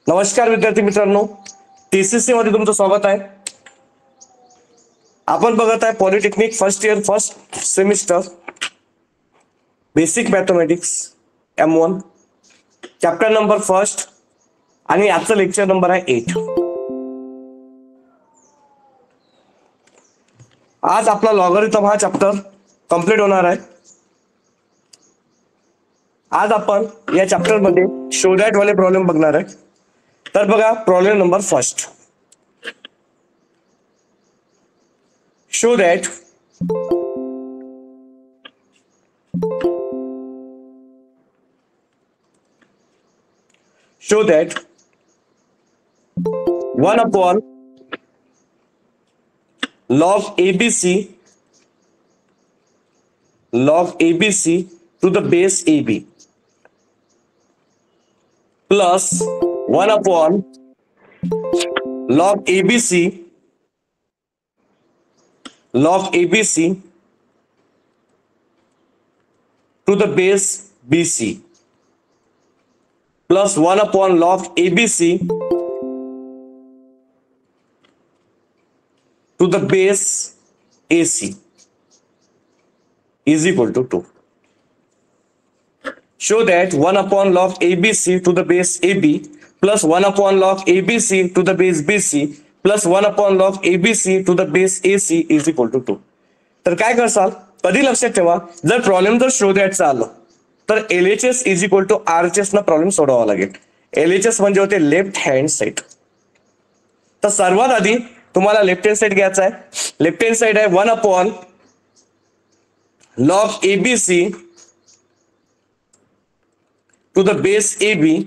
नमस्कार विद्यार्थी मित्रांनो, TCC मध्ये तुमचं स्वागत आहे. आपण बघत आहे polytechnic first year first semester basic mathematics M1 chapter number first आणि आजचं लेक्चर नंबर आहे 8. आज आपला लॉगरिथम हा चॅप्टर कंप्लीट होणार आहे. आज आपण या चॅप्टर मध्ये शो दॅट वाले प्रॉब्लेम बघणार आहे. तर बघा problem number first. Show that show that 1 upon log ABC to the base AB plus 1 upon log ABC to the base BC plus 1 upon log ABC to the base AC is equal to 2. Show that 1 upon log ABC to the base AB plus 1 upon log ABC to the base BC plus 1 upon log ABC to the base AC is equal to 2. तर काय करसाल, कधी लक्षात ठेवा, जर problem जर show दॅटचा आलं तर LHS is equal to RHS ना प्रॉब्लेम सोडवावा लागेल. LHS म्हणजे होते लेफ्ट हँड साइड. तर सर्वात आधी तुम्हाला लेफ्ट हँड साइड घ्यायचा आहे. लेफ्ट हँड साइड आहे 1 upon log ABC to the base AB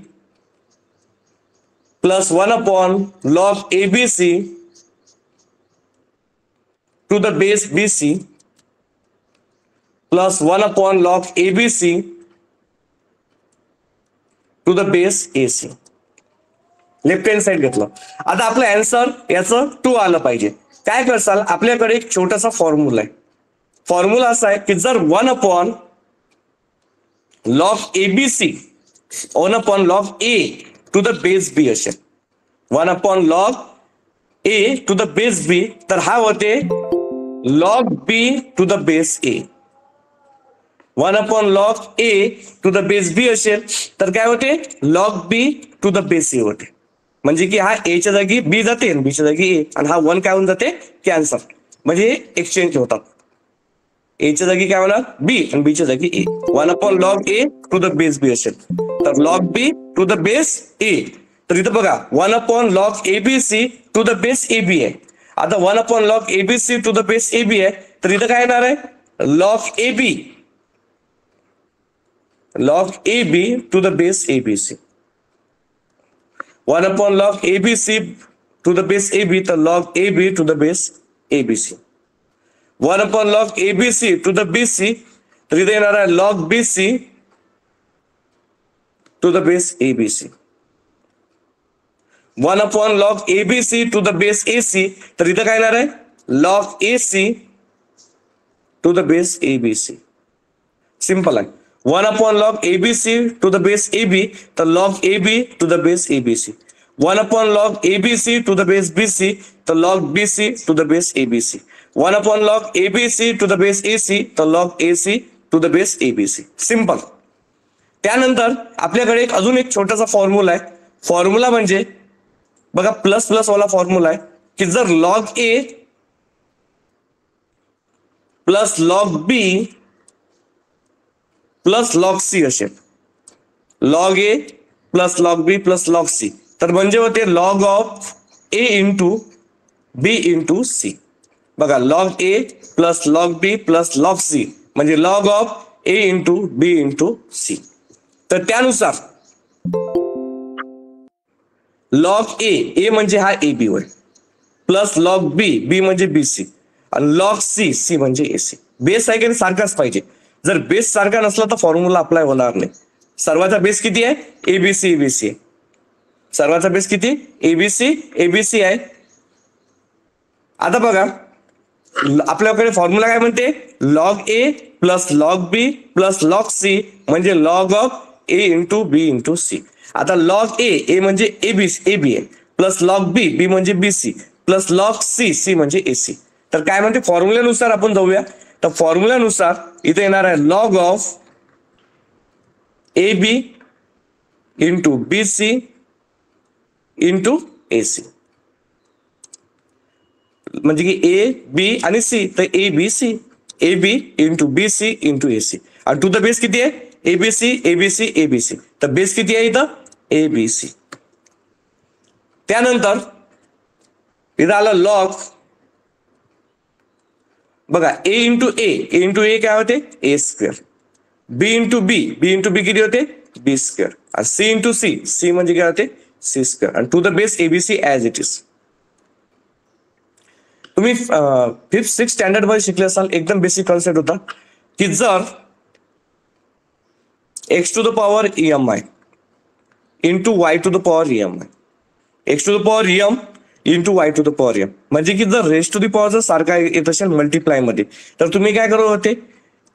plus 1 upon log ABC to the base BC plus 1 upon log ABC to the base AC. Left hand side घेतलं. आता आपलं answer याचं 2 आलं पाहिजे. काय करसाल, आपल्याकडे एक छोटासा फॉर्म्युला आहे. फॉर्म्युला असा आहे की जर 1 upon log ABC 1 upon log A to the base B असेल, 1 upon log A to the base B, तर हा होते log B to the base A. 1 upon log A to the base B असेल तर काय होते, log B to the base A होते. म्हणजे की हा A च्या जागी B जाते आणि B च्या जागी A, आणि हा 1 काय होऊन जाते, कॅन्सल. म्हणजे एक्सचेंज होतात. A च्या जागी काय होणार, B, आणि B च्या जागी A. 1 upon log A to the base B असेल तर log B to the base A. तर इथं बघा 1 upon log ABC to the base AB आहे. आता 1 upon log ABC to the base AB आहे, तर इथं काय येणार आहे, log AB to the base ABC. 1 upon log ABC to the base AB, तर log AB to the base ABC. 1 upon log ABC to the BC, तर इथे येणार आहे log BC to the base ABC. 1 upon log ABC to the base AC, तर इथे काय येणार आहे, log AC to the base ABC. Simple आहे. 1 upon log ABC to the base AB, तर log AB to the base ABC. 1 upon log ABC to the base BC, तर log BC to the base ABC. 1 upon log ABC to the base AC, तर log AC to the base ABC. Simple. त्यानंतर आपल्याकडे एक अजून एक छोटासा formula आहे. Formula म्हणजे बघा प्लस प्लस वाला फॉर्म्युला आहे की जर log A plus log B plus log C असेल, log A plus log B plus log C, तर म्हणजे होते log of A into B into C. बघा log A plus log B plus log C म्हणजे log of A into B into C. तर त्यानुसार log A म्हणजे हा AB होय, प्लस लॉग B म्हणजे BC, आणि लॉग C म्हणजे AC. बेस आहे की सारखाच पाहिजे. जर बेस सारखा नसला तर फॉर्म्युला अप्लाय होणार नाही. सर्वाचा बेस किती आहे, ABC आहे. सर्वाचा बेस किती, ABC आहे. आता बघा आपल्याकडे फॉर्म्युला काय म्हणते, log A plus log B plus log C म्हणजे log of A into B into C. आता लॉग ए म्हणजे ए बी आहे, प्लस लॉग बी म्हणजे B C, plus log C म्हणजे ए सी. तर काय म्हणते फॉर्म्युल्यानुसार आपण जाऊया. तर फॉर्म्युल्यानुसार इथे येणार आहे log of A B into B C into A C. म्हणजे की ए बी आणि सी, तर A B C, A B into B C into A C. आणि टू द बेस किती आहे, एबीसी एबीसी एबीसी. तर बेस किती आहे इथं, एबीसी. त्यानंतर इथं आलं लॉग, बघा ए इंटू ए काय होते, ए स्क्वेअर. बी इंटू बी किती होते, बी स्क्वेअर. आणि सी इंटू सी म्हणजे काय होते, सी स्क्वेअर. आणि to the base ABC as it is. तुम्ही 5th 6th स्टँडर्ड मध्ये शिकले असाल, एकदम बेसिक कॉन्सेप्ट होता की जर X to the power EMI into Y to the power EMI, X to the power EM into Y to the power EM, म्हणजे की जर रेस टू द पॉवर जर सारखा येत असेल मल्टिप्लाय मध्ये, तर तुम्ही काय करत होते,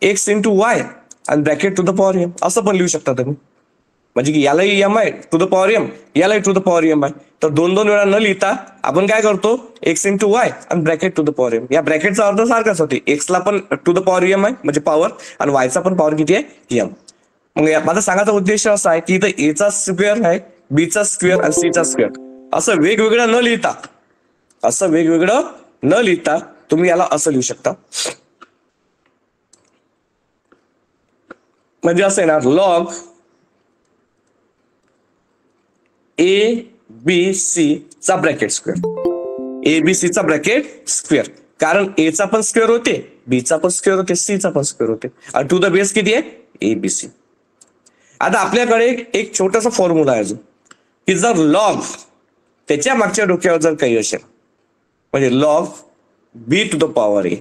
एक्स इंटू वाय आणि bracket to the power EM असं पण लिहू शकता तुम्ही. म्हणजे की यालाही EMI to the power EM, यालाही टू द पॉवर EMI. तर दोन वेळा न लिहिता आपण काय करतो, एक्स इंटू वाय आणि bracket to the power EM. या ब्रॅकेटचा अर्थ सारखाच होते, एक्सला पण टू द पॉवर EMI म्हणजे पॉवर, आणि वायचा पण पॉवर किती आहे, EM. मग माझा सांगायचा उद्देश असा आहे की इथं एचा स्क्वेअर आहे, बीचा स्क्वेअर आणि सीचा स्क्वेअर असं वेगवेगळं न लिहिता तुम्ही याला असं लिहू शकता. म्हणजे असं येणार लॉग ए बी सी चा bracket square, A B C चा ब्रॅकेट स्क्वेअर. कारण ए चा पण स्क्वेअर होते, बी चा पण स्क्वेअर होते, सी चा पण स्क्वेअर होते, आणि टू द बेस किती आहे, एबीसी. आता आपल्याकडे एक छोटासा फॉर्म्युला आहे अजून, की जर लॉग त्याच्या मागच्या डोक्यावर जर काही असेल, म्हणजे log B to the power A,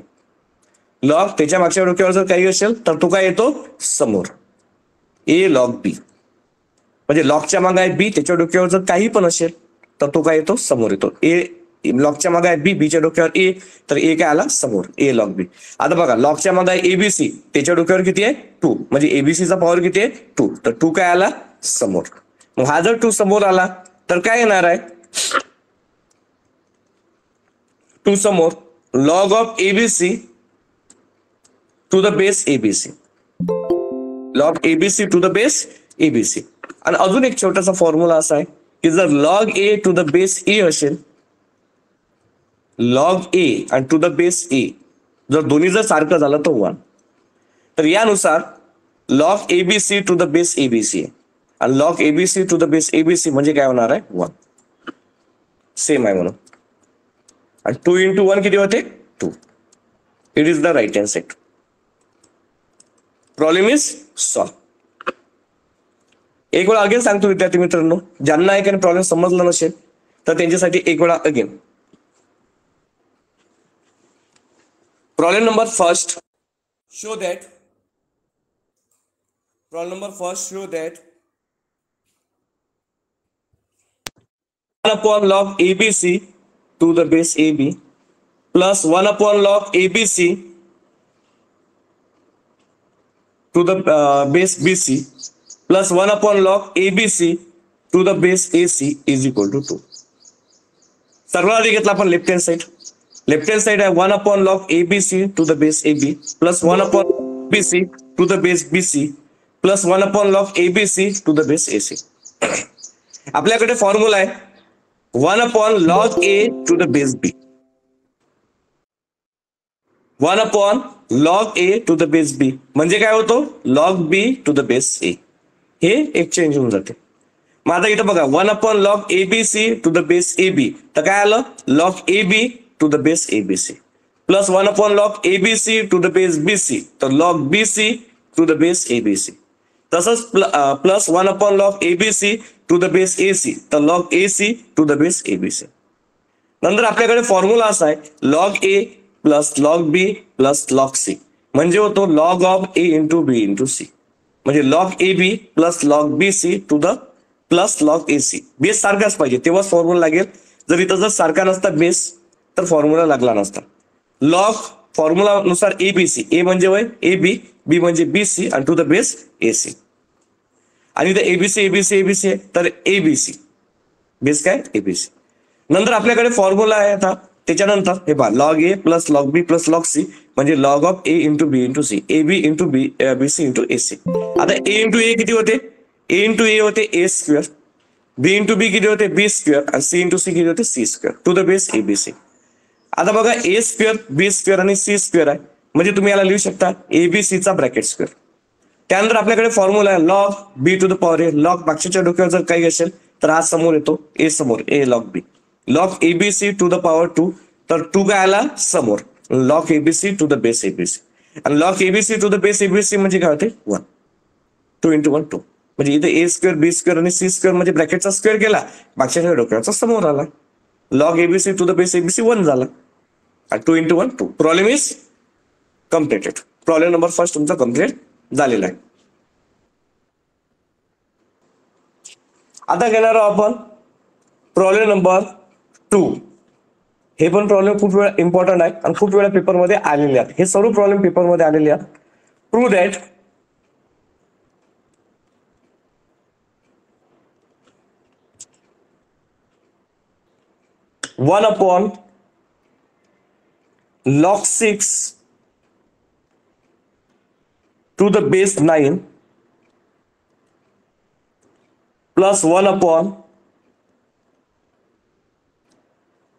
log त्याच्या मागच्या डोक्यावर जर काही असेल तर तो काय येतो समोर, ए लॉग बी. म्हणजे लॉगच्या मागे आहे बी, त्याच्या डोक्यावर जर काही पण असेल तर तो काय येतो समोर येतो. ए लॉगच्या मागे आहे बी, बीच्या डोक्यावर ए, तर ए काय आला समोर, ए लॉग बी. आता बघा लॉगच्या मागे आहे एबीसी, त्याच्या डोक्यावर किती आहे 2, म्हणजे एबीसीचा पॉवर किती आहे 2, तर 2 काय आला समोर. मग हा जर 2 समोर आला तर काय येणार आहे, 2 समोर, log of ABC to the base ABC, log ABC to the base ABC. आणि अजून एक छोटासा फॉर्म्युला असा आहे की जर log A to the base A असेल, लॉग ए आणि टू द बेस ए जर दोन्ही जर सारखं झालं तर 1, तर यानुसार log ABC to the base ABC आणि log ABC to the base ABC म्हणजे काय होणार आहे 1, सेम आहे म्हणून. आणि 2 इंटू 1 किती होते 2. It is the right hand side. Problem is solve. एक वेळा अगेन सांगतो विद्यार्थी मित्रांनो, ज्यांना एखादा प्रॉब्लेम समजला नसेल तर त्यांच्यासाठी एक वेळा again. Problem number first, show that, problem number first, show that 1 upon log ABC to the base AB plus 1 upon log ABC to the base BC plus 1 upon log ABC to the base AC is equal to 2. सर्वात घेतला आपण left hand side आहे 1 upon log ABC to the base AB plus 1 upon BC to the base BC plus 1 upon log ABC to the base AC. आपल्याकडे formula आहे 1 upon log A to the base B, 1 upon log A to the base B म्हणजे काय होतो log B to the base A. हे exchange होऊन जाते. मग आता इथं बघा 1 upon log ABC to the base AB, तर काय आलं log AB to the base ABC plus 1 upon log ABC to the base BC, तर log BC to the base ABC. तसंच plus 1 upon log ABC to the base AC, तर log AC to the base ABC. नंतर आपल्याकडे formula असा आहे log A plus log B plus log C म्हणजे होतो log of A into B into C, म्हणजे log AB plus log BC to the plus log AC. Base सारखाच पाहिजे तेव्हाच फॉर्म्युला लागेल. जर इथं जर सारखा नसता बेस तर फॉर्म्युला लागला नसता. लॉग फॉर्म्युला नुसार एबीसी, ए म्हणजे वय AB, बी म्हणजे BC आणि टू द बेस AC. आणि इथे एबीसी एबीसी एबीसी आहे तर एबीसी बेस काय एबीसी. नंतर आपल्याकडे फॉर्म्युला आहे आता त्याच्यानंतर हे पहा log A plus log B plus log C म्हणजे log of A into B into C, A B into B C into A C. आता ए इंटू ए किती होते, ए इंटू ए होते ए स्क्वेअर, बी इंटू बी किती होते बी स्क्वेअर आणि C into C किती होते C square to the base ABC. आता बघा ए स्क्वेअर बी स्क्वेअर आणि सी स्क्वेअर आहे म्हणजे तुम्ही याला लिहू शकता एबीसीचा ब्रॅकेट स्क्वेअर. त्यानंतर आपल्याकडे फॉर्म्युला आहे log B to the power A, log मागच्या डोक्यावर जर काही असेल तर हा समोर येतो ए समोर A log B, log ABC to the power 2 तर 2 काय आला समोर, log ABC to the base ABC आणि log ABC to the base ABC म्हणजे काय होते 1, 2 इंटू 1 2 म्हणजे इथे ए स्क्वेअर बी स्क्वेअर आणि सी स्क्वेअर म्हणजे ब्रॅकेटचा स्क्वेअर केला मागच्या डोक्याचा समोर आला, log ABC to the base ABC 1 झाला आणि 2 into 1 2. Problem is completed. Problem number first तुमचा कम्प्लीट झालेला आहे. आता घेणार आहोत आपण प्रॉब्लेम नंबर 2. हे पण प्रॉब्लेम खूप वेळा इम्पॉर्टंट आहे आणि खूप वेळा पेपरमध्ये आलेले आहेत. हे सर्व प्रॉब्लेम पेपरमध्ये आलेले आहेत. Prove that one upon log 6 to the base 9 plus 1 upon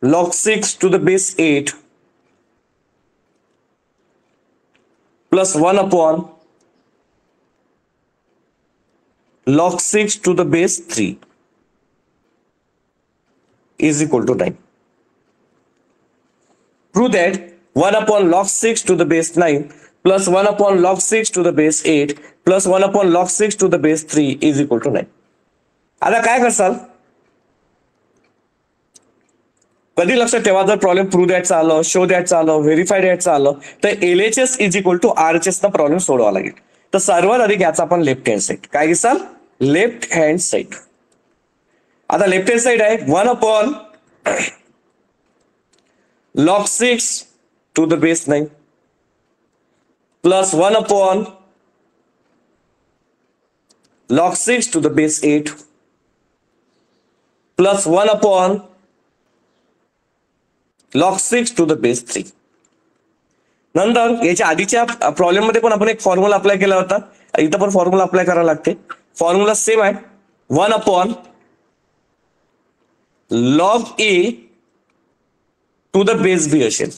log 6 to the base 8 plus 1 upon log 6 to the base 3 is equal to 9. Prove that 1 upon log 6 to the base 9 plus 1 upon log 6 to the base 8 plus 1 upon log 6 to the base 3 is equal to 9. आता काय करसाल, कधी लक्षात ठेवा जर problem prove दॅटचा आलं, show दॅटचा आलं, verify दॅटचा आलं तर LHS is equal to RHS ना प्रॉब्लेम सोडवा लागेल. तर सर्वात आधी घ्यायचा आपण लेफ्ट हँड साईड. काय घेसाल लेफ्ट हँड साईड. आता लेफ्ट हँड साईड आहे 1 upon log 6 to the base 9 plus 1 upon log 6 to the base 8 plus 1 upon log 6 to the base 3. नंतर याच्या आधीच्या प्रॉब्लेम मध्ये पण आपण एक फॉर्म्युला अप्लाय केला होता, इथं पण फॉर्म्युला अप्लाय करावा लागते. फॉर्म्युला सेम आहे 1 upon log a to the base B असेल.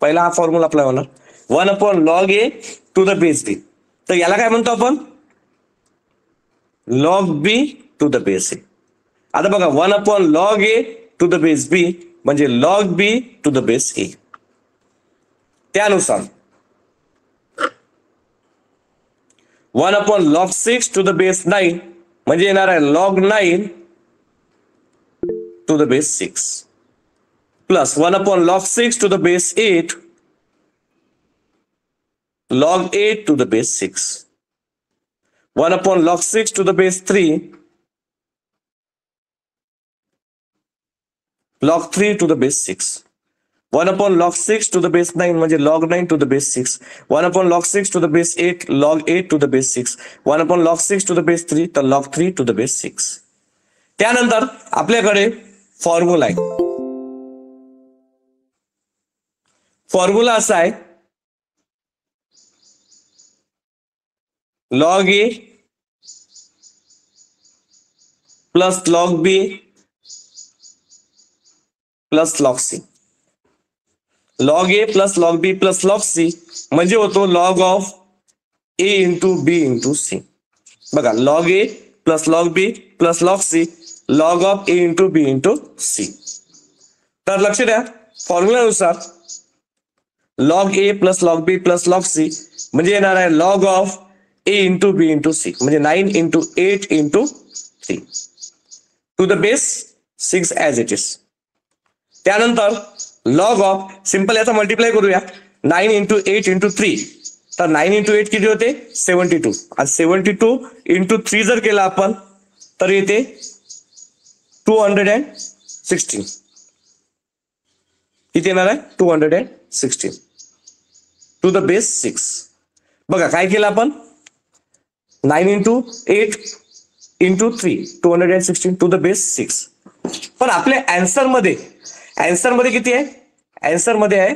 पहिला हा फॉर्म्युला अप्लाय होणार 1 upon log A to the base B. तर याला काय म्हणतो आपण log B to the base A. आता बघा 1 upon log A to the base B म्हणजे log B to the base A. त्यानुसार 1 upon log 6 to the base 9 म्हणजे येणार आहे log 9 to the base 6 plus 1 upon log 6 to the base 8 log 8 to the base 6, 1 upon log 6 to the base 3 log 3 to the base 6, 1 upon log 6 to the base 9 म्हणजे log 9 to the base 6, 1 upon log 6 to the base 8 log 8 to the base 6, 1 upon log 6 to the base 3 तर log 3 to the base 6. त्यानंतर आपल्याकडे formula आहे. Formula असा आहे log A plus log B plus log C. Log A plus log B plus log C म्हणजे होतो log of A into B into C. बघा log A plus log B plus log C log of A into B into C. तर लक्ष द्या फॉर्म्युलानुसार log A plus log B plus log C म्हणजे येणार आहे log of A into B into C म्हणजे 9 into 8 into 3 to the base 6 as it is. त्यानंतर log of simple याचा मल्टिप्लाय करूया 9 इंटू 8 इंटू 3 तर 9 इंटू 8 किती होते 72 आणि 72 इंटू 3 जर केला आपण तर येते 216. किती येणार आहे 216. 16 टू द बेस 6. बघा काय केलं आपण, 9 into 8 into 3 216 to the base 6. पण आपल्या आन्सर मध्ये किती आहे, आन्सर मध्ये आहे,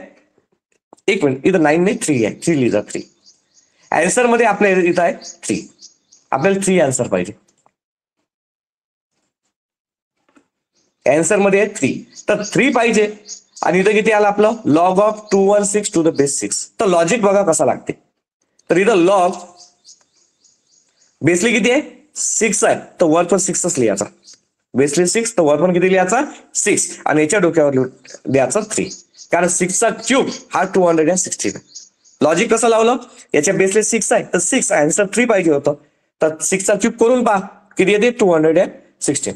एक मिनिट, इथं 9 नाही 3 आहे, 3 लिहिजा 3. आन्सर मध्ये आपल्या इथं आहे 3, आपल्याला 3 आन्सर पाहिजे. आन्सर मध्ये आहे 3, तर 3 पाहिजे. आणि इथं किती आलं आपलं, log of 216 to the base 6. तर लॉजिक बघा कसा लागते. तर इथं लॉग बेसली किती आहे 6 आहे, तर वर पण 6च लिहायचा. बेसली 6 तर वर पण किती लिहायचा 6, आणि याच्या डोक्यावर लिहायचा 3, कारण 6चा क्यूब हा 216. लॉजिक कसं लावलं, याच्या बेसले 6 आहे तर 6 आन्सर 3 पाहिजे होतं, तर 6चा क्यूब करून पहा किती येते 216.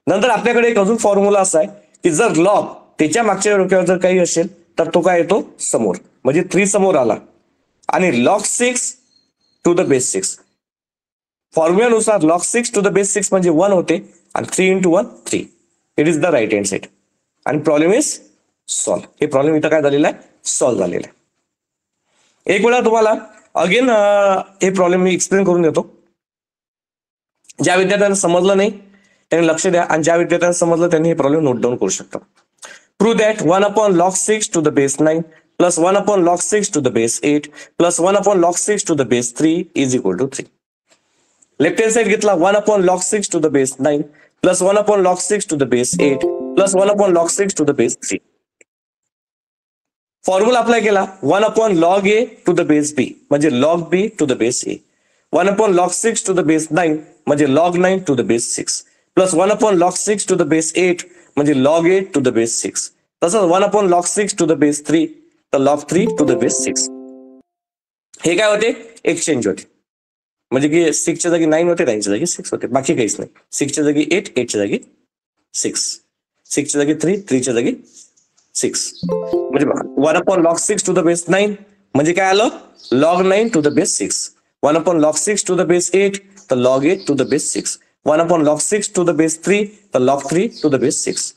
नंतर आपल्याकडे एक अजून फॉर्म्युला असा आहे की जर लॉग त्याच्या मागच्या डोक्यावर जर काही असेल तर तो काय येतो समोर, म्हणजे 3 समोर आला, आणि लॉग 6 टू द बेस 6. फॉर्म्युलानुसार लॉग 6 टू द बेस 6 म्हणजे 1 होते, आणि 3 into 1 3. It is the right hand side, आणि प्रॉब्लेम इज सॉल्व. हे प्रॉब्लेम इथं काय झालेला आहे, सॉल्व झालेला आहे. एक वेळा तुम्हाला अगेन हे प्रॉब्लेम मी एक्सप्लेन करून देतो. ज्या विद्यार्थ्यांना समजलं नाही त्यांनी लक्ष द्या, आणि ज्या विद्यार्थ्यांना समजलं त्यांनी हे प्रॉब्लेम नोट डाऊन करू शकता. Prove that 1 upon log 6 to the base 9 plus 1 upon log 6 to the base 8 plus 1 upon log 6 to the base 3 is equal to 3. Left hand side घेतला 1 upon log 6 to the base 9 plus 1 upon log 6 to the base 8 plus 1 upon log 6 to the base 3. Formula apply केला 1 upon log a to the base b म्हणजे log b to the base a, 1 upon log 6 to the base 9 म्हणजे log 9 to the base 6, plus 1 upon log 6 to the base 8 म्हणजे log 8 to the base 6. तसंच 1 upon log 6 to the base 3 तर log 3 to the base 6. हे काय होते, exchange होते, म्हणजे की 6 च्या जागी 9 होते, 9 च्या जागी 6 होते, बाकी काहीच नाही. 6 च्या जागी 8, 8 च्या जागी 6, 6 च्या जागी 3, 3 च्या जागी 6. म्हणजे 1 upon log 6 to the base 9 म्हणजे काय आलं, log 9 to the base 6. 1 upon log 6 to the base 8 तर log 8 to the base 6. 1 upon log 6 to the base 3 तर log 3 टू द बेस 6.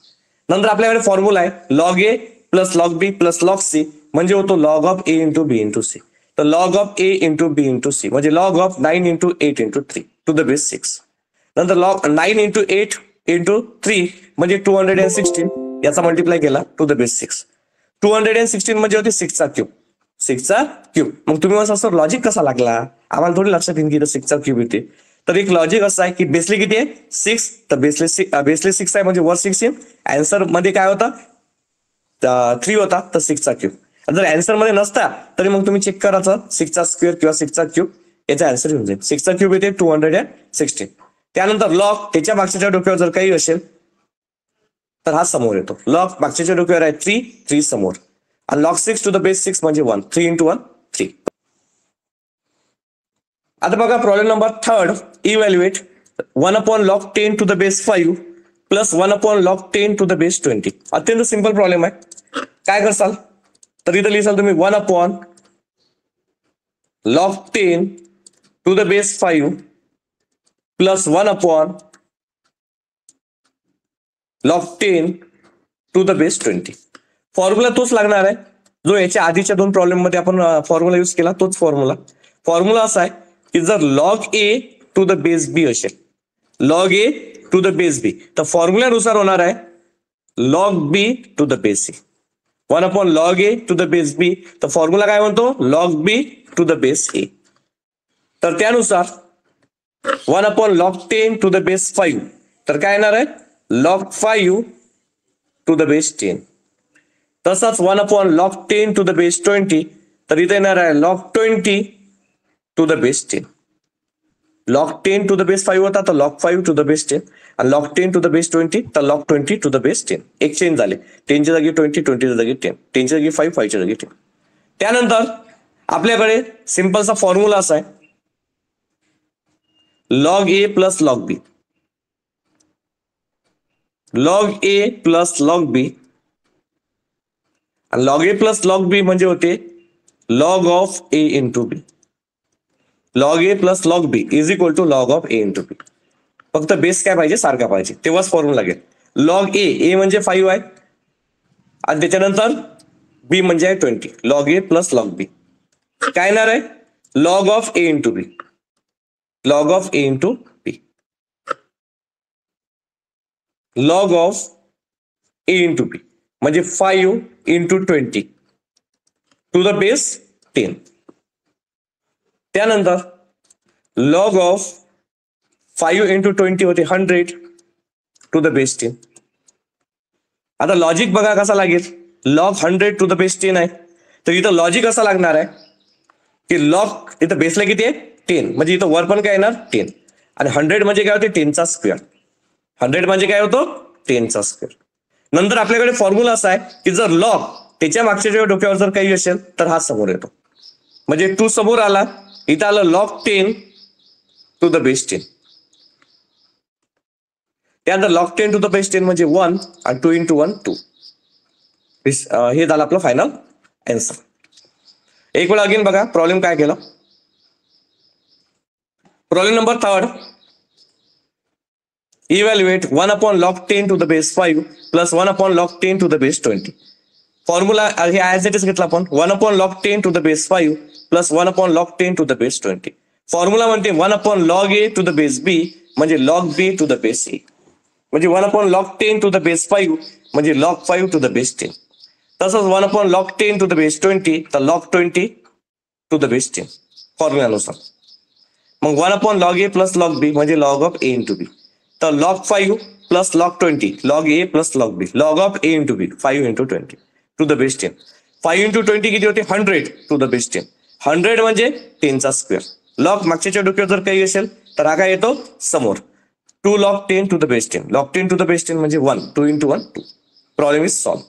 नंतर आपल्याकडे फॉर्म्युला आहे log a plus log b plus log c म्हणजे होतो log of a into b into c. तर log of a into b into c म्हणजे log of 9 into 8 into 3 to the base 6. नंतर log 9 into 8 into 3 म्हणजे 216, याचा multiply केला to the base 6. 216 म्हणजे होते 6चा क्यूब, 6चा क्यूब. मग तुम्ही असं सर लॉजिक कसा लागला, आम्हाला थोडी लक्षात येईल की इथं 6चा क्यूब येते. तर एक लॉजिक असं आहे की बेसली किती आहे 6, तर बेसले 6 आहे म्हणजे वर 6 येईल. आन्सर मध्ये काय होता 3 होता, तर 6चा क्यूब. जर आन्सर मध्ये नसता तरी मग तुम्ही चेक करायचं 6चा स्क्वेअर किंवा 6चा क्यूब, याचा आन्सर येऊन जाईल. 6चा क्यूब येते 216. त्यानंतर लॉग त्याच्या मागच्या डोक्यावर जर काही असेल तर हा समोर येतो. लॉग मागच्या डोक्यावर आहे 3 समोर, आणि log 6 टू द बेस 6 म्हणजे 1, 3 into 1 3. आता बघा problem number 3, evaluate 1 upon log 10 to the base 5 plus 1 upon log 10 to the base 20. अत्यंत सिंपल प्रॉब्लेम आहे. काय करसाल, तर इथं लिहिसाल तुम्ही 1 upon log 10 to the base 5 plus 1 upon log 10 to the base 20. Formula तोच लागणार आहे जो याच्या आधीच्या 2 प्रॉब्लेम मध्ये आपण फॉर्म्युला यूज केला, तोच फॉर्म्युला. फॉर्म्युला असा आहे की जर log a to the base b असेल, log a to the base b, तर फॉर्म्युल्यानुसार होणार आहे log b to the base c. 1 upon log a to the base b, तर फॉर्म्युला काय म्हणतो log b to the base a. तर त्यानुसार 1 upon log 10 to the base 5, तर काय येणार आहे log 5 टू द बेस 10. तसाच 1 upon log 10 to the base 20, तर इथे येणार आहे log 20 to the base 10. log 10 to the base 5 होता, तर log 5 टू द बेस 10, आणि log 10 टू द बेस 20 तर log 20 to the base 10. Exchange झाले, 10 च्या जागी 20, 20 च्या जागी 10, 10 च्या जागी 5, 5 च्या जागी 10. त्यानंतर आपल्याकडे सिंपलचा फॉर्म्युला असा आहे log a plus log b, log a plus log b, आणि log a plus log b म्हणजे होते log of a into b. log a plus log b is equal to log of a into b. फक्त base काय पाहिजे, सारखा पाहिजे, तेव्हाच formula लागेल. log a म्हणजे 5 आहे, आणि त्याच्यानंतर बी म्हणजे आहे 20, log A plus log B. काय येणार आहे? Log of A into B. Log of A into B. Log of A into B म्हणजे 5 इंटू 20 टू द बेस 10. त्यानंतर लॉग ऑफ 5 इंटू 20 होते 100 टू द बेस 10. आता लॉजिक बघा कसा लागेल. लॉग 100 टू द बेस 10 आहे, तर इथं लॉजिक असा लागणार आहे की लॉग इथं बेसला किती आहे 10, म्हणजे इथं वर पण काय येणार 10, आणि 100 म्हणजे काय होते 10चा स्क्वेअर. 100 म्हणजे काय होतो 10चा स्क्वेअर. नंतर आपल्याकडे फॉर्म्युला असा आहे की जर लॉग त्याच्या मागच्या डोक्यावर जर काही असेल तर हा समोर येतो. म्हणजे 2 समोर आला, इथं आलं लॉग 10 टू द बेस 10. त्यानंतर लॉग 10 टू द बेस 10 म्हणजे 1 आणि 2 इंटू 1 2. हे झालं आपलं फायनल आन्सर. एक वेळा अगेन बघा प्रॉब्लेम काय केला. Problem number 3. Evaluate 1 upon log 10 to the base 5 plus 1 upon log 10 to the base 20. Formula हे ऍज इट इज घेतला आपण. 1 upon log 10 to the base 5 plus 1 upon log 10 to the base 20. Formula म्हणते 1 upon log A to the base B म्हणजे log B to the base A. म्हणजे 1 upon log 10 to the base 5 म्हणजे log 5 to the base 10. तसंच 1 upon log 10 to the base 20 तर log 20 to the base 10 फॉर्म्युलानुसार. मग 1 upon log A plus log B म्हणजे log of A into B. तर log 5 plus log 20 log A plus log B log of A into B 5 into 20 to the base 10. 5 into 20 किती होते 100 to the base 10. 100 म्हणजे 10चा square. Log मागच्या डोक्यावर जर काही असेल तर हा काय येतो समोर. 2 log 10 to the base 10. log 10 to the base 10 म्हणजे 1. 2 into 1 2. Problem is solve.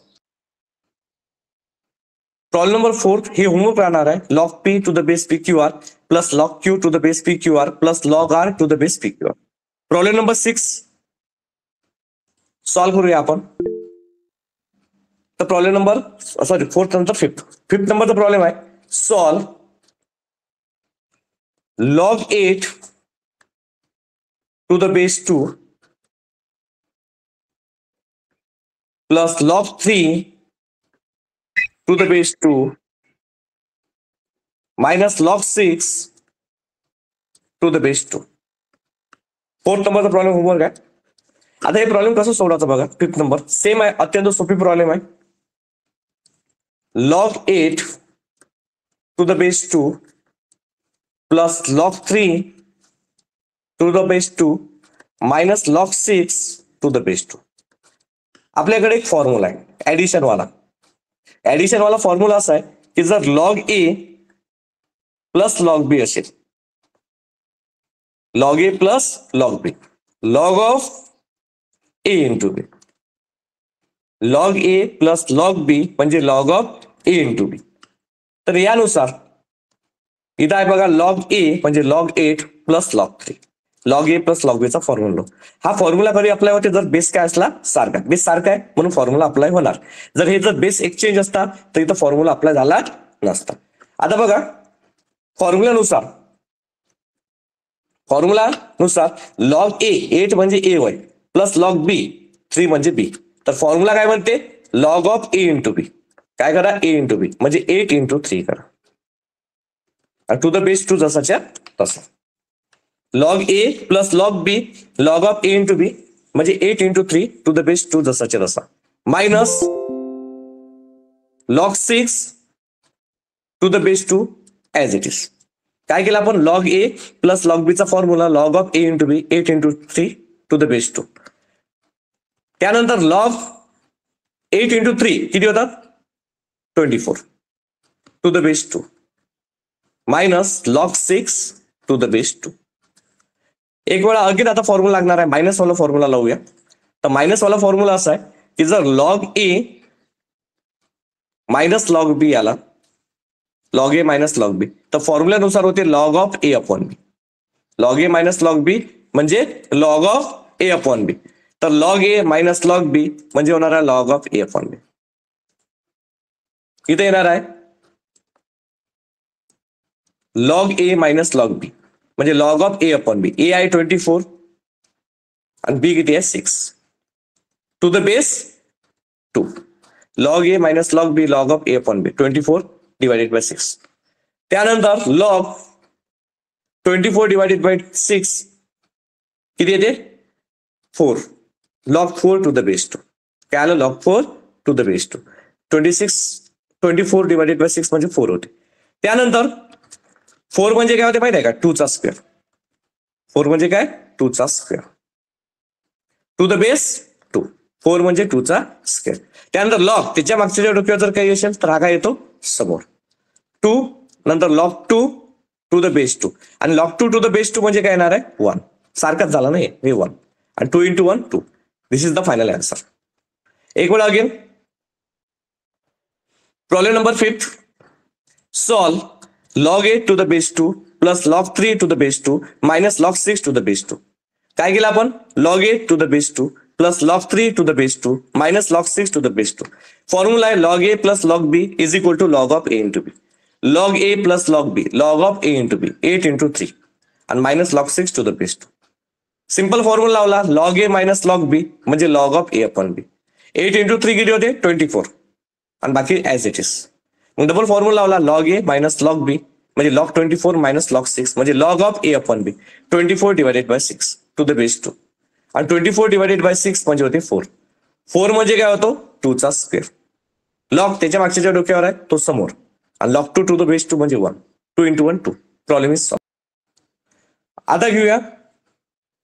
Problem number 4 हे होमवर्क राहणार आहे. log p to the base pqr plus log q to the base pqr plus log r to the base pqr. Problem number 6 solve करूया आपण. तर problem number sorry 4th नंतर 5th नंबरचा problem आहे. Solve log 8 to the base 2 plus log 3 to the base 2 minus log 6 to the base 2. 4th नंबरचा problem homework आहे. आता हे प्रॉब्लेम कसं सोडवायचं बघा. 5th नंबर सेम आहे, अत्यंत सोपी प्रॉब्लेम आहे. log 8 to the base 2 plus log 3 to the base 2 minus log 6 to the base 2. आपल्याकडे एक फॉर्म्युला आहे ऍडिशन वाला. ऍडिशन वाला फॉर्म्युला असा आहे की जर log A plus log B असेल, log A plus log B log of A into B. Log A plus log B म्हणजे log of A into B. तर यानुसार इथं आहे बघा लॉग ए म्हणजे log 8 plus log 3. Log A plus log बीचा formula. हा फॉर्म्युला कधी अप्लाय होते जर बेस काय असला सारखा. बेस सारखा आहे म्हणून फॉर्म्युला अप्लाय होणार. जर हे जर बेस एक्सचेंज असता तर इथं फॉर्म्युला अप्लाय झाला नसता. आता बघा फॉर्म्युलानुसार लॉग ए 8 म्हणजे ए वाय प्लस लॉग बी 3 म्हणजे बी. तर फॉर्म्युला काय म्हणते लॉग ऑफ ए इंटू बी. काय करा ए इंटू बी म्हणजे 8 इंटू 3 करा आणि टू द बेस 2 जसाच्या तसा. Log A plus log B log of A into B म्हणजे 8 इंटू 3 टू द बेस 2 जसाच्या तसा minus log 6 to the base 2 as it is. काय केलं आपण लॉग ए प्लस लॉग बीचा formula log of A into B 8 into 3 to the base 2. त्यानंतर log 8 into 3 किती होतात 24 to the base 2 minus log 6 to the base 2. एक वेळा again आता फॉर्म्युला लागणार आहे. मायनस वाला फॉर्म्युला लावूया. तर मायनस वाला फॉर्म्युला असा आहे की जर log A minus log B आला log A minus log B तर फॉर्म्युल्यानुसार होते log of A upon B. Log A minus log B म्हणजे log of A upon B. तर log A minus log B म्हणजे होणार आहे log of A upon B. इथे येणार आहे log A minus log B म्हणजे log of A upon B. A आहे 24 आणि बी किती आहे 6 to the base 2. Log A minus log B log of A upon B 24 divided by 6. त्यानंतर log 24 divided by 6 किती येते 4. Log 4 to the base 2. काय आलं log 4 to the base 2. 24 divided by 6 म्हणजे 4 होते. त्यानंतर 4 म्हणजे काय होते माहिती आहे का 2 चा स्क्वेअर. 4 म्हणजे काय 2 चा स्क्वेअर टू द बेस 2. 4 म्हणजे 2 चा स्क्वेअर. त्यानंतर लॉग त्याच्या मागच्या डोक्यावर जर काही असेल तर हा काय येतो समोर 2. नंतर लॉग 2 टू द बेस 2 आणि लॉग 2 टू द बेस 2 म्हणजे काय येणार आहे 1. सारखाच झाला नाही हे 1 आणि 2 into 1 2. This is the final answer. एक वेळा again problem number 5. Solve log 8 to the base 2 plus log 3 to the base 2 minus log 6 to the base 2. काय केलं आपण log 8 to the base 2 plus log 3 to the base 2 minus log 6 to the base 2. Formula आहे log a plus log b is equal to log of a into b. log a plus log b log of a into b 8 into 3 आणि minus log 6 to the base 2. Simple formula लावला log a minus log b म्हणजे log of a upon b. 8 into 3 किती होते 24 आणि बाकी as it is. मग double formula लावला log a minus log b म्हणजे log 24 मायनस log 6 म्हणजे log of a upon b 24 divided by 6 to the base 2 आणि 24 डिवायडेड बाय 6 म्हणजे होते 4. 4 म्हणजे काय होतो 2 चा स्क्वेअर. लॉग त्याच्या मागच्या डोक्यावर आहे तो समोर आणि log 2 टू द बेस 2 म्हणजे 1. 2 into 1 2. Problem is solve. आता घेऊया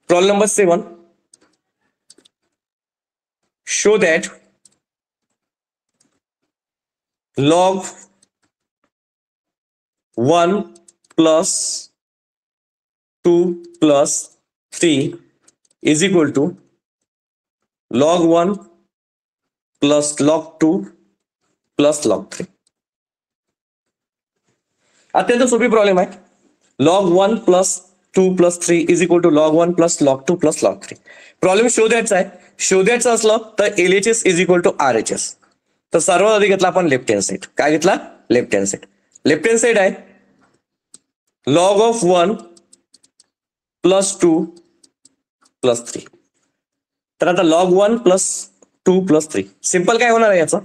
problem number 7. Show that log 1 plus 2 plus 3 is equal to log 1 plus log 2 plus log 3. अत्यंत सोपी प्रॉब्लेम आहे. log 1 plus 2 plus 3 is equal to log 1 plus log 2 plus log 3. Problem शोधायचा आहे. शोधायचं असलं तर LHS is equal to RHS. तर सर्वात आधी घेतला आपण लेफ्ट हँड साइड. काय घेतला left hand side. Left hand side आहे log of 1 plus 2 plus 3. तर आता log 1 plus 2 plus 3 सिंपल काय होणार आहे याचं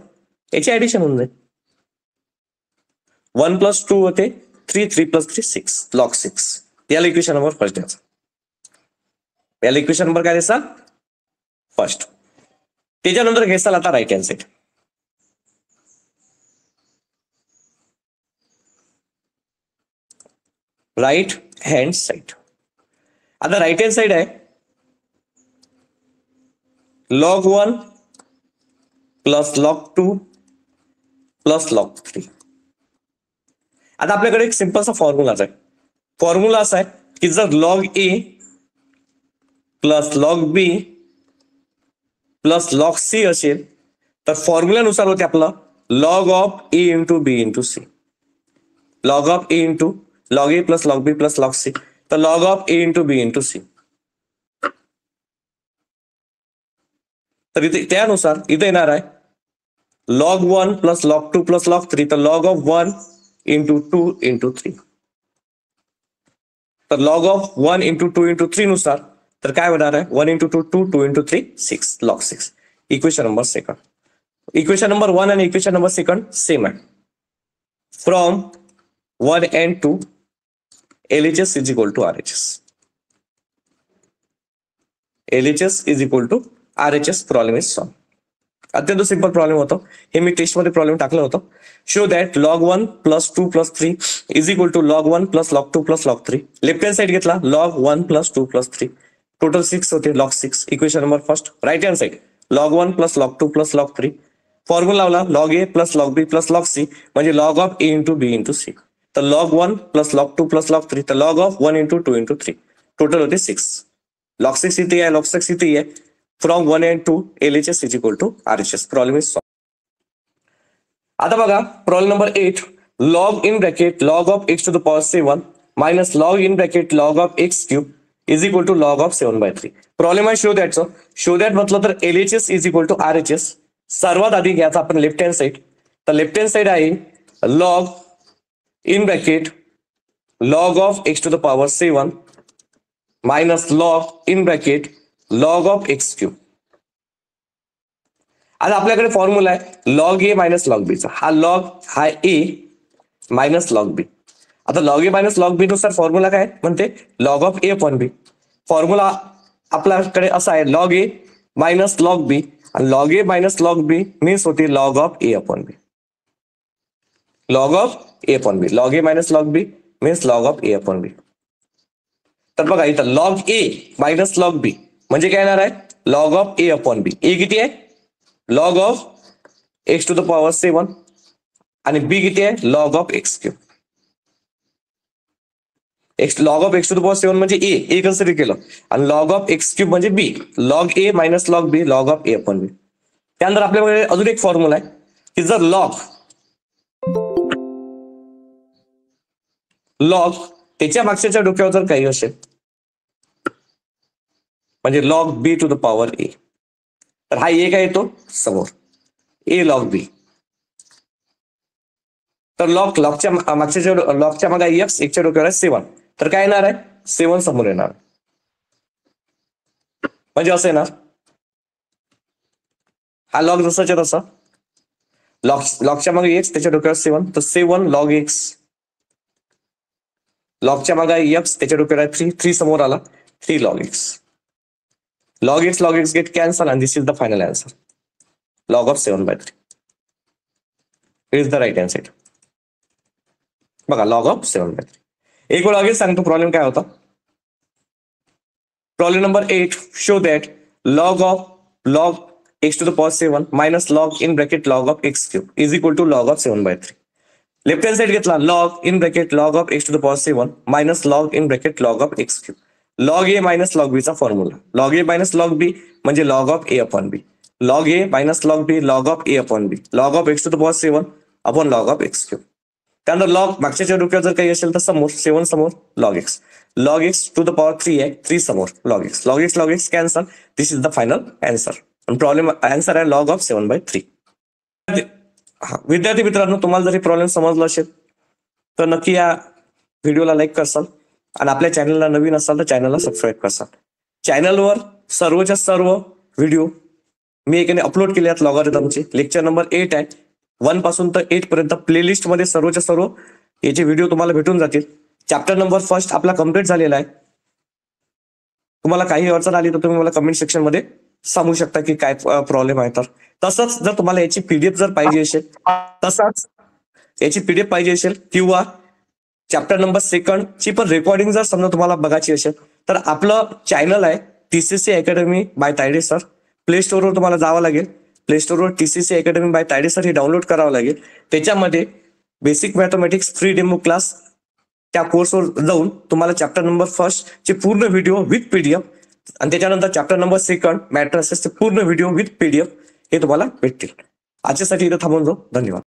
याची ऍडिशन होऊन जाईल. 1 plus 2 होते 3 3 plus 3 6 log 6. याला इक्वेशन नंबर फर्स्ट द्यायचा. याला इक्वेशन नंबर काय द्यायचा फर्स्ट. त्याच्यानंतर घ्यायचा आता right hand side. Right hand side. आता राईट हँड साइड आहे log 1 plus log 2 plus log 3. आता आपल्याकडे एक सिंपलचा फॉर्म्युलाच आहे. फॉर्म्युला असा आहे की जर log a plus log b plus log c असेल तर फॉर्म्युल्यानुसार होते आपलं log of a into b into c. log of a into log a plus log b plus log c तर log of a into b into c. तर इथे त्यानुसार इथे येणार आहे log 1 plus log 2 plus log 3 तर log of 1 into 2 into 3. तर log of 1 into 2 into 3 नुसार तर काय होणार आहे 1 into 2 2 2 into 3 6 log 6. Equation number second. Equation number 1 आणि इक्वेशन नंबर सेकंड सेम आहे. From 1 and 2 LHS is equal to RHS. LHS is equal to RHS. Problem is solve. अत्यंत simple problem होतो. हे मी टेस्ट मध्ये प्रॉब्लेम टाकलं होतं. Show that log 1 plus 2 plus 3 is equal to log 1 plus log 2 plus log 3. Left hand side घेतला log 1 plus 2 plus 3 total 6 होते log 6. Equation number first. Right hand side log 1 plus log 2 plus log 3. Formula लावला log a plus log b plus log c म्हणजे log of a into b into c. तर log 1 plus log 2 plus log 3 तर log of 1 into 2 into 3 total होते 6. log 6 इथे आहे log 6 इथे आहे. From 1 and 2 LHS is equal to RHS. Problem is solve. आता बघा problem number 8. log in bracket log of x to the power 7 minus log in bracket log of x cube is equal to log of 7/3. Problem आहे show दॅटचं. Show that म्हटलं तर LHS is equal to RHS. सर्वात आधी घ्यायचा आपण left hand side. तर left hand side आहे log in bracket log of x to the power 7 minus log in bracket log of x cube. आता आपल्याकडे फॉर्म्युला आहे लॉग ए मायनस लॉग बीचा. हा लॉग हा ए मायनस लॉग बी. आता log A minus log B नुसार formula काय म्हणते log of A upon B. Formula आपल्याकडे असा आहे log A minus log B आणि log A minus log B means होती log of A upon B. Log of A upon B. Log A minus log B means log of A upon B. तर बघा इथं log A minus log B म्हणजे काय येणार आहे log of A upon B. A किती आहे log of X to the power 7 आणि बी किती आहे log of x cube. X log of X to the power 7 म्हणजे ए कन्सिडर केलं आणि लॉग ऑफ एक्स क्यूब म्हणजे B. Log A minus log B log of A upon B. त्यानंतर आपल्याकडे अजून एक फॉर्म्युला आहे की जर लॉग त्याच्या मागच्या डोक्यावर जर काही असेल म्हणजे log B to the power A तर हा ए काय येतो समोर ए लॉग बी. तर लॉगच्या लॉगच्या मागे एक्स एकच्या डोक्यावर आहे 7 तर काय येणार आहे 7 समोर येणार म्हणजे असं येणार हा लॉग जसाच्या तसा लॉगच्या मागे एक्स त्याच्या डोक्यावर 7 तर 7 लॉग एक्स. लॉगच्या मागे एक्स त्याच्या डोक्यावर आहे 3 समोर आला 3 log x. Log x get cancel and this is the final answer. Log of 7/3 is the right hand side. बघा log of 7/3. एक वेळ अगेन सांगतो प्रॉब्लेम काय होता. Problem number 8 show that log x to the power 7 minus log in bracket log of x cube is equal to log of 7/3. Left hand side घेतला log in bracket log of x to the power 7 minus log in bracket log of x cube. log a minus log b चा formula. log a minus log b म्हणजे log of a upon b. log a minus log b log of a upon b. log of x to the power 7 upon log of x cube. त्यानंतर log मागच्या डोक्यावर जर काही असेल तर समोर 7 समोर log x. log x to the power 3 आहे 3 समोर log x. log x cancel. This is the final answer. Problem answer आहे log ऑफ 7/3. विद्यार्थी मित्रांनो तुम्हाला जर प्रॉब्लेम समजला असेल तर नक्की या व्हिडिओला लाईक करसाल आणि आपल्या चॅनलला नवीन असाल तर चॅनलला सबस्क्राईब करसाल. चॅनलवर सर्वच्या सर्व व्हिडिओ मी एकाने अपलोड केले आहेत लॉगरिथमचे. लेक्चर नंबर 8 आहे 1 पासून तर 8 पर्यंत प्लेलिस्ट मध्ये सर्वच्या सर्व याचे व्हिडिओ तुम्हाला भेटून जातील. चॅप्टर नंबर 1 आपला कम्प्लीट झालेला आहे. तुम्हाला काही अडचण आली तर तुम्ही मला कमेंट सेक्शन मध्ये सांगू शकता की काय प्रॉब्लेम आहे. तर तसंच जर तुम्हाला याची पीडीएफ जर पाहिजे असेल किंवा चॅप्टर नंबर 2 ची पण रेकॉर्डिंग जर समजा तुम्हाला बघायची असेल तर आपलं चॅनल आहे TCC academy by Tayde sir. Play स्टोअरवर तुम्हाला जावं लागेल. प्ले स्टोअरवर TCC academy by Tayde sir हे डाउनलोड करावं लागेल. त्याच्यामध्ये basic mathematics free demo class त्या कोर्सवर जाऊन तुम्हाला चॅप्टर नंबर 1 चे पूर्ण व्हिडिओ विथ पीडीएफ आणि त्याच्यानंतर चॅप्टर नंबर 2 मॅट्रिसेसचे पूर्ण व्हिडिओ विथ पीडीएफ हे तुम्हाला भेटतील. आजच्यासाठी इथं थांबून जाऊ. धन्यवाद.